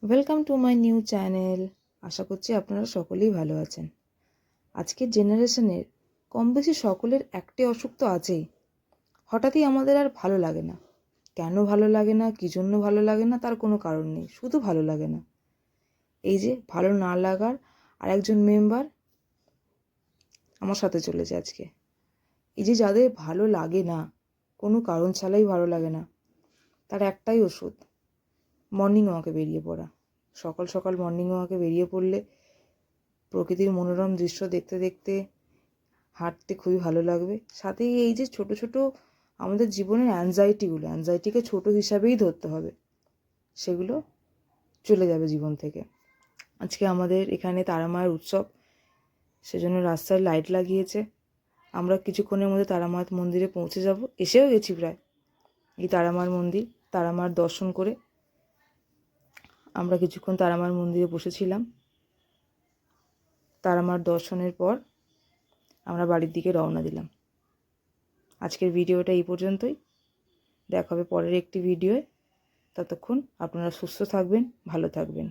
Welcome to my new channel. আশা করছি আপনারা সকলেই ভালো আছেন। আজকের জেনারেশনের কম বেশি সকলের একটি অসুখ তো আছেই। হঠাৎই আমাদের আর ভালো লাগে না। কেন ভালো লাগে না, কী জন্য ভালো লাগে না তার কোনো কারণ নেই, শুধু ভালো লাগে না। এই যে ভালো না লাগার আর একজন মেম্বার আমার সাথে চলেছে আজকে। এই যে যাদের ভালো লাগে না, কোনো কারণ ছাড়াই ভালো লাগে না, তার একটাই ওষুধ, মর্নিং ওয়াকে বেরিয়ে পড়া। সকাল সকাল মর্নিং ওয়াকে বেরিয়ে পড়লে প্রকৃতির মনোরম দৃশ্য দেখতে দেখতে হাঁটতে খুবই ভালো লাগবে। সাথে এই যে ছোট ছোট আমাদের জীবনের অ্যাংজাইটিকে ছোট হিসাবেই ধরতে হবে, সেগুলো চলে যাবে জীবন থেকে। আজকে আমাদের এখানে তারামায়ের উৎসব, সেজন্য রাস্তায় লাইট লাগিয়েছে। আমরা কিছুক্ষণের মধ্যে তারামার মন্দিরে পৌঁছে যাব, এসেও গেছি প্রায়। এই তারামার মন্দির, তারামার দর্শন করে আমরা কিছুক্ষণ তারামার মন্দিরে বসেছিলাম। তারামার দর্শনের পর আমরা বাড়ির দিকে রওনা দিলাম। আজকের ভিডিওটা এই পর্যন্তই। দেখা হবে পরের একটি ভিডিওয়ে। ততক্ষণ আপনারা সুস্থ থাকবেন, ভালো থাকবেন।